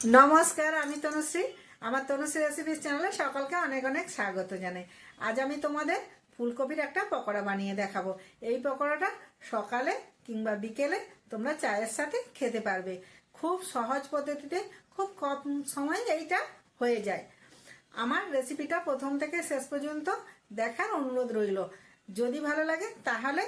নমস্কার, আমি তনুশ্রী। আমার তনুশ্রী রেসিপিস চ্যানেলে সকলকে অনেক অনেক স্বাগত জানাই। আজ আমি তোমাদের ফুলকপির একটা পকোড়া বানিয়ে দেখাবো। এই পকোড়াটা সকালে কিংবা বিকেলে তোমরা চায়ের সাথে খেতে পারবে। খুব সহজ পদ্ধতিতে খুব কম সময়ে এইটা হয়ে যায়। আমার রেসিপিটা প্রথম থেকে শেষ পর্যন্ত দেখার অনুরোধ রইল। যদি ভালো লাগে তাহলে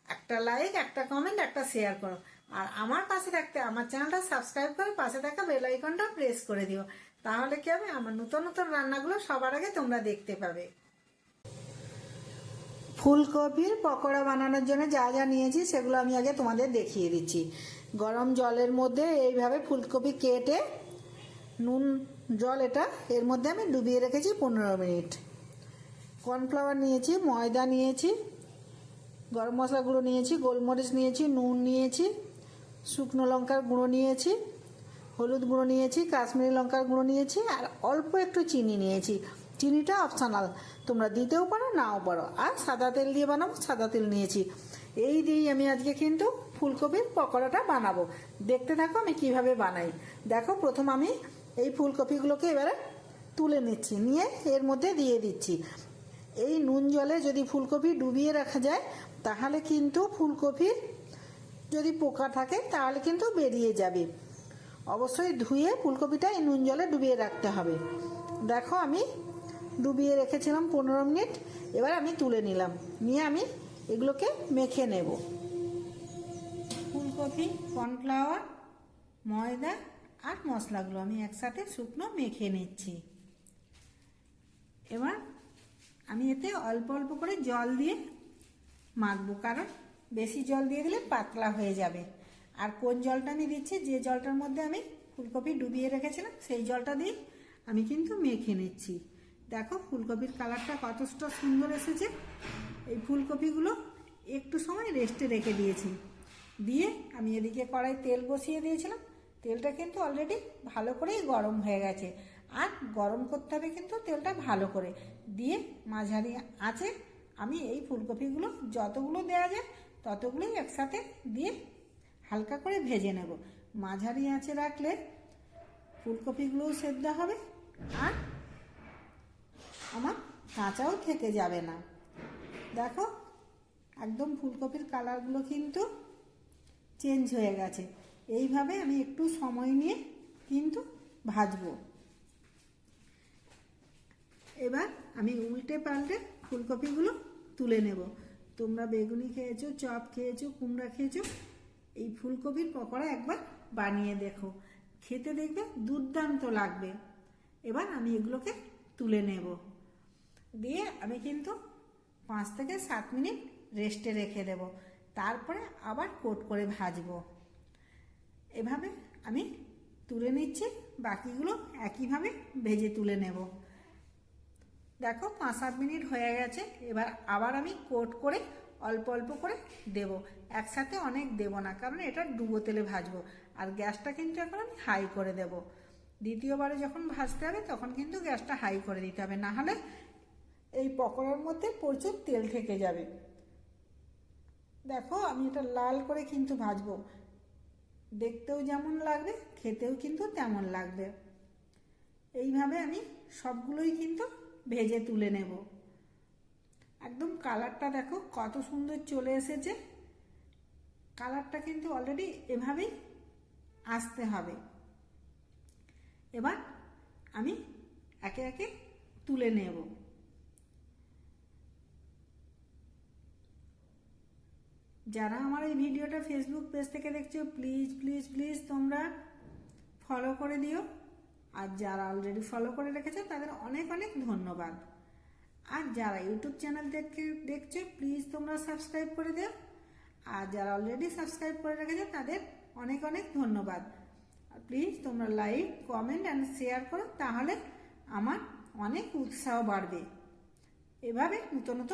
একটা লাইক, একটা কমেন্ট, একটা শেয়ার করো। আর আমার পাশে থাকতে আমার চ্যানেলটা সাবস্ক্রাইব করে পাশে থাকা বেল আইকনটা প্রেস করে দিও। তাহলে কি হবে, আমার নতুন নতুন রান্নাগুলো সবার আগে তোমরা দেখতে পাবে। ফুলকপির পকোড়া বানানোর জন্য যা যা নিয়েছি সেগুলো আমি আগে তোমাদের দেখিয়ে দিচ্ছি। গরম জলের মধ্যে এইভাবে ফুলকপি কেটে নুন জল এর মধ্যে আমি ডুবিয়ে রেখেছি 15 মিনিট। কর্নফ্লাওয়ার নিয়েছি, ময়দা নিয়েছি, গরম মশলা গুঁড়ো নিয়েছি, গোলমরিচ নিয়েছি, নুন নিয়েছি, শুকনো লঙ্কার গুঁড়ো নিয়েছি, হলুদ গুঁড়ো নিয়েছি, কাশ্মীরি লঙ্কার গুঁড়ো নিয়েছি, আর অল্প একটু চিনি নিয়েছি। চিনিটা অপশনাল, তোমরা দিতেও পারো নাও পারো। আর সাদা তেল দিয়ে বানাবো, সাদা তেল নিয়েছি। এই দিয়েই আমি আজকে কিন্তু ফুলকপির পকোড়াটা বানাবো। দেখতে থাকো আমি কিভাবে বানাই। দেখো, প্রথম আমি এই ফুলকপিগুলোকে এবারে তুলে নিচ্ছি, নিয়ে এর মধ্যে দিয়ে দিচ্ছি। এই নুন জলে যদি ফুলকপি ডুবিয়ে রাখা যায় তাহলে কিন্তু ফুলকপির যদি পোকা থাকে তাহলে কিন্তু বেরিয়ে যাবে। অবশ্যই ধুয়ে ফুলকপিটা এই নুন জলে ডুবিয়ে রাখতে হবে। দেখো, আমি ডুবিয়ে রেখেছিলাম 15 মিনিট। এবার আমি তুলে নিলাম, নিয়ে আমি এগুলোকে মেখে নেব। ফুলকপি, কর্নফ্লাওয়ার, ময়দা আর মশলাগুলো আমি একসাথে শুকনো মেখে নিচ্ছি। এবার আমি এতে অল্প অল্প করে জল দিয়ে মাখবো, কারণ বেশি জল দিয়ে দিলে পাতলা হয়ে যাবে। আর কোন জলটা আমি দিচ্ছি, যে জলটার মধ্যে আমি ফুলকপি ডুবিয়ে রেখেছিলাম সেই জলটা দিয়ে আমি কিন্তু মেখে নিচ্ছি। দেখো, ফুলকপির কালারটা কতটা সুন্দর এসেছে। এই ফুলকপিগুলো একটু সময় রেস্টে রেখে দিয়েছি। দিয়ে আমি এদিকে কড়াই তেল বসিয়ে দিয়েছিলাম। তেলটা কিন্তু অলরেডি ভালো করেই গরম হয়ে গেছে। আর গরম করতে হবে কিন্তু তেলটা ভালো করে। দিয়ে মাঝারি আঁচে আমি এই ফুলকপিগুলো যতগুলো দেওয়া যায় ততগুলোই একসাথে দিয়ে হালকা করে ভেজে নেব। মাঝারি আঁচে রাখলে ফুলকপিগুলোও সেদ্ধ হবে আর আমার কাঁচাও থেকে যাবে না। দেখো, একদম ফুলকপির কালারগুলো কিন্তু চেঞ্জ হয়ে গেছে। এইভাবে আমি একটু সময় নিয়ে কিন্তু ভাজবো। এবার আমি উল্টে পাল্টে ফুলকপিগুলো তুলে নেব। তোমরা বেগুনি খেয়েছো, চপ খেয়েছো, কুমড়া খেয়েছো, এই ফুলকপির পকোড়া একবার বানিয়ে দেখো, খেতে দেখবে দুর্দান্ত লাগবে। এবার আমি এগুলোকে তুলে নেব, দিয়ে আমি কিন্তু 5 থেকে 7 মিনিট রেস্টে রেখে দেব। তারপরে আবার কোট করে ভাজবো। এভাবে আমি তুলে নিচ্ছি, বাকিগুলো একইভাবে ভেজে তুলে নেব। দেখো, 5-7 মিনিট হয়ে গেছে। এবার আবার আমি কোট করে অল্প অল্প করে দেব, একসাথে অনেক দেব না, কারণ এটা ডুবো তেলে ভাজবো। আর গ্যাসটা কিন্তু এখন আমি হাই করে দেব। দ্বিতীয়বারে যখন ভাজতে হবে তখন কিন্তু গ্যাসটা হাই করে দিতে হবে, না হলে এই পকোড়ার মধ্যে প্রচুর তেল থেকে যাবে। দেখো, আমি এটা লাল করে কিন্তু ভাজবো, দেখতেও যেমন লাগবে খেতেও কিন্তু তেমন লাগবে। এইভাবে আমি সবগুলোই কিন্তু ভেজে তুলে নেব। একদম কালারটা দেখো কত সুন্দর চলে এসেছে। কালারটা কিন্তু অলরেডি এভাবেই আসতে হবে। এবার আমি একে একে তুলে নেব। যারা আমার এই ভিডিওটা ফেসবুক পেজ থেকে দেখছো, প্লিজ প্লিজ প্লিজ তোমরা ফলো করে দিও। আর যারা অলরেডি ফলো করে রেখেছে তাদের অনেক অনেক ধন্যবাদ। আর যারা ইউটিউব চ্যানেল দেখছো প্লিজ তোমরা সাবস্ক্রাইব করে দিও। আর যারা অলরেডি সাবস্ক্রাইব করে রেখেছে তাদের অনেক অনেক ধন্যবাদ। আর প্লিজ তোমরা লাইক, কমেন্ট অ্যান্ড শেয়ার করো, তাহলে আমার অনেক উৎসাহ বাড়বে। এভাবে নতুন নতুন